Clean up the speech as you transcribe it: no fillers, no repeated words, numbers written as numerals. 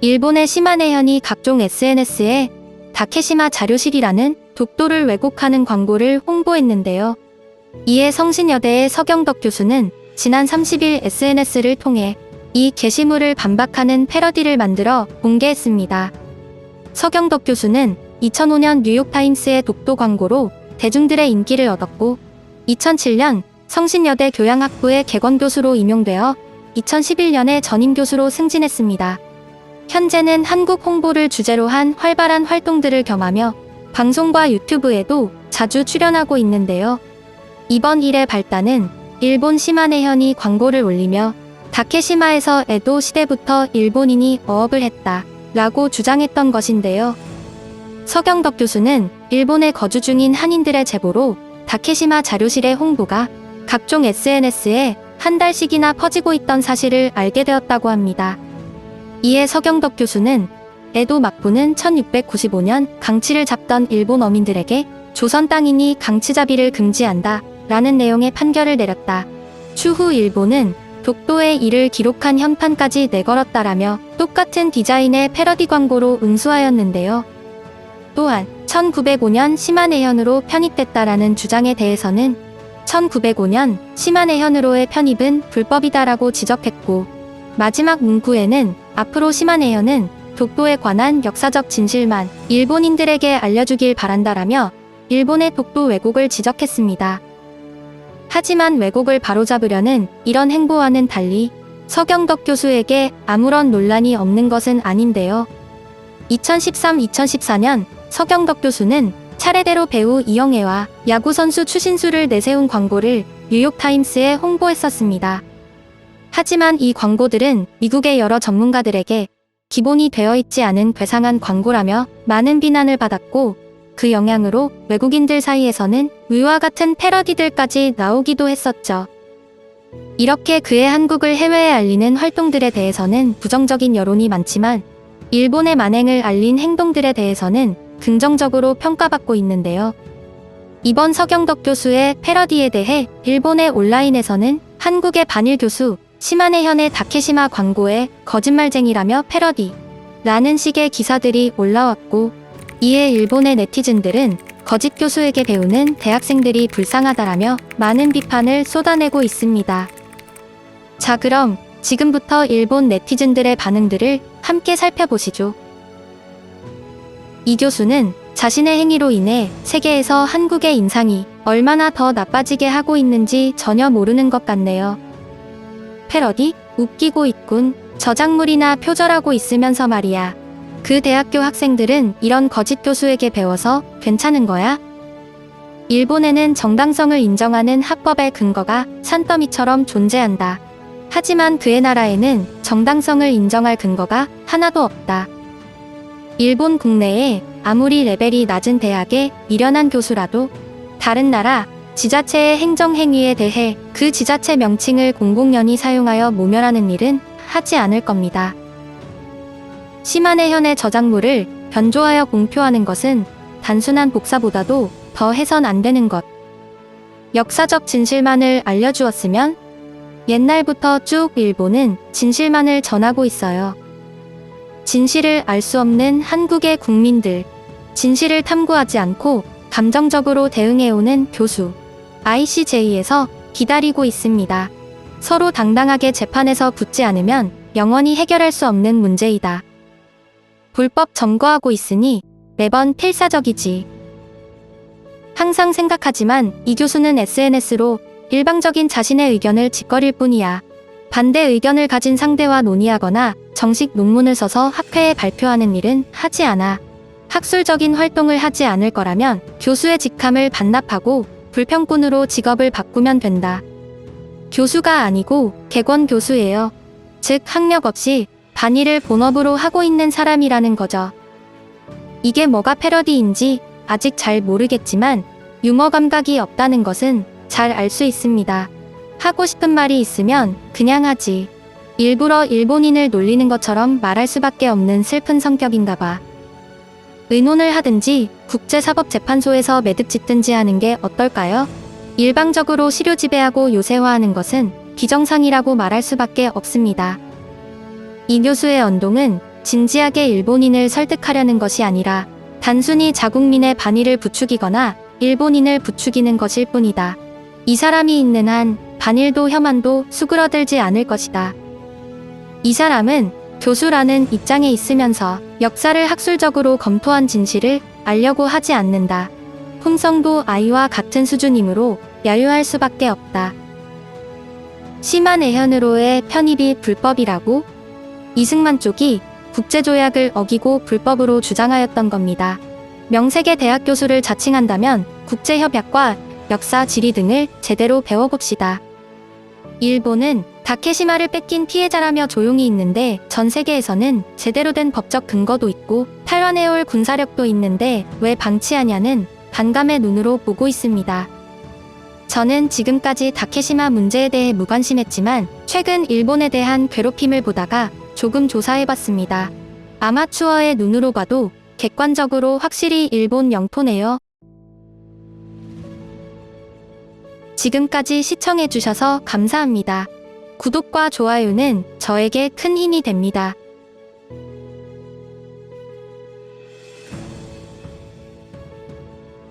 일본의 시마네 현이 각종 SNS에 다케시마 자료실이라는 독도를 왜곡하는 광고를 홍보했는데요. 이에 성신여대의 서경덕 교수는 지난 30일 SNS를 통해 이 게시물을 반박하는 패러디를 만들어 공개했습니다. 서경덕 교수는 2005년 뉴욕타임스의 독도 광고로 대중들의 인기를 얻었고 2007년 성신여대 교양학부의 객원교수로 임용되어 2011년에 전임교수로 승진했습니다. 현재는 한국 홍보를 주제로 한 활발한 활동들을 겸하며 방송과 유튜브에도 자주 출연하고 있는데요. 이번 일의 발단은 일본 시마네현이 광고를 올리며 다케시마에서 에도 시대부터 일본인이 어업을 했다 라고 주장했던 것인데요. 서경덕 교수는 일본에 거주 중인 한인들의 제보로 다케시마 자료실의 홍보가 각종 SNS에 한 달씩이나 퍼지고 있던 사실을 알게 되었다고 합니다. 이에 서경덕 교수는 에도 막부는 1695년 강치를 잡던 일본 어민들에게 조선 땅이니 강치잡이를 금지한다 라는 내용의 판결을 내렸다. 추후 일본은 독도의 이를 기록한 현판까지 내걸었다라며 똑같은 디자인의 패러디 광고로 응수하였는데요. 또한 1905년 시마네현으로 편입됐다라는 주장에 대해서는 1905년 시마네현으로의 편입은 불법이다라고 지적했고 마지막 문구에는 앞으로 시마네현은 독도에 관한 역사적 진실만 일본인들에게 알려주길 바란다라며 일본의 독도 왜곡을 지적했습니다. 하지만 왜곡을 바로잡으려는 이런 행보와는 달리 서경덕 교수에게 아무런 논란이 없는 것은 아닌데요. 2013-2014년 서경덕 교수는 차례대로 배우 이영애와 야구선수 추신수를 내세운 광고를 뉴욕타임스에 홍보했었습니다. 하지만 이 광고들은 미국의 여러 전문가들에게 기본이 되어 있지 않은 괴상한 광고라며 많은 비난을 받았고 그 영향으로 외국인들 사이에서는 위와 같은 패러디들까지 나오기도 했었죠. 이렇게 그의 한국을 해외에 알리는 활동들에 대해서는 부정적인 여론이 많지만 일본의 만행을 알린 행동들에 대해서는 긍정적으로 평가받고 있는데요. 이번 서경덕 교수의 패러디에 대해 일본의 온라인에서는 한국의 반일 교수 시마네현의 다케시마 광고에 거짓말쟁이라며 패러디 라는 식의 기사들이 올라왔고 이에 일본의 네티즌들은 거짓 교수에게 배우는 대학생들이 불쌍하다라며 많은 비판을 쏟아내고 있습니다. 자, 그럼 지금부터 일본 네티즌들의 반응들을 함께 살펴보시죠. 이 교수는 자신의 행위로 인해 세계에서 한국의 인상이 얼마나 더 나빠지게 하고 있는지 전혀 모르는 것 같네요. 패러디? 웃기고 있군. 저작물이나 표절하고 있으면서 말이야. 그 대학교 학생들은 이런 거짓 교수에게 배워서 괜찮은 거야? 일본에는 정당성을 인정하는 학법의 근거가 산더미처럼 존재한다. 하지만 그의 나라에는 정당성을 인정할 근거가 하나도 없다. 일본 국내에 아무리 레벨이 낮은 대학에 미련한 교수라도 다른 나라 지자체의 행정행위에 대해 그 지자체 명칭을 공공연히 사용하여 모멸하는 일은 하지 않을 겁니다. 시마네현의 저작물을 변조하여 공표하는 것은 단순한 복사보다도 더 해선 안 되는 것. 역사적 진실만을 알려주었으면 옛날부터 쭉 일본은 진실만을 전하고 있어요. 진실을 알 수 없는 한국의 국민들, 진실을 탐구하지 않고 감정적으로 대응해오는 교수, ICJ에서 기다리고 있습니다. 서로 당당하게 재판에서 붙지 않으면 영원히 해결할 수 없는 문제이다. 불법 점거하고 있으니 매번 필사적이지. 항상 생각하지만 이 교수는 SNS로 일방적인 자신의 의견을 짓거릴 뿐이야. 반대 의견을 가진 상대와 논의하거나 정식 논문을 써서 학회에 발표하는 일은 하지 않아. 학술적인 활동을 하지 않을 거라면 교수의 직함을 반납하고 불평꾼으로 직업을 바꾸면 된다. 교수가 아니고 객원 교수예요. 즉 학력 없이 반일을 본업으로 하고 있는 사람이라는 거죠. 이게 뭐가 패러디인지 아직 잘 모르겠지만 유머 감각이 없다는 것은 잘 알 수 있습니다. 하고 싶은 말이 있으면 그냥 하지. 일부러 일본인을 놀리는 것처럼 말할 수밖에 없는 슬픈 성격인가 봐. 의논을 하든지 국제사법재판소에서 매듭 짓든지 하는 게 어떨까요? 일방적으로 시료 지배하고 요새화하는 것은 비정상이라고 말할 수밖에 없습니다. 이 교수의 언동은 진지하게 일본인을 설득하려는 것이 아니라 단순히 자국민의 반의를 부추기거나 일본인을 부추기는 것일 뿐이다. 이 사람이 있는 한 반일도 혐한도 수그러들지 않을 것이다. 이 사람은 교수라는 입장에 있으면서 역사를 학술적으로 검토한 진실을 알려고 하지 않는다. 품성도 아이와 같은 수준이므로 야유할 수밖에 없다. 심한 애현으로의 편입이 불법이라고? 이승만 쪽이 국제조약을 어기고 불법으로 주장하였던 겁니다. 명색의 대학 교수를 자칭한다면 국제협약과 역사, 지리 등을 제대로 배워봅시다. 일본은 다케시마를 뺏긴 피해자라며 조용히 있는데 전 세계에서는 제대로 된 법적 근거도 있고 탈환해올 군사력도 있는데 왜 방치하냐는 반감의 눈으로 보고 있습니다. 저는 지금까지 다케시마 문제에 대해 무관심했지만 최근 일본에 대한 괴롭힘을 보다가 조금 조사해봤습니다. 아마추어의 눈으로 봐도 객관적으로 확실히 일본 영토네요. 지금까지 시청해주셔서 감사합니다. 구독과 좋아요는 저에게 큰 힘이 됩니다.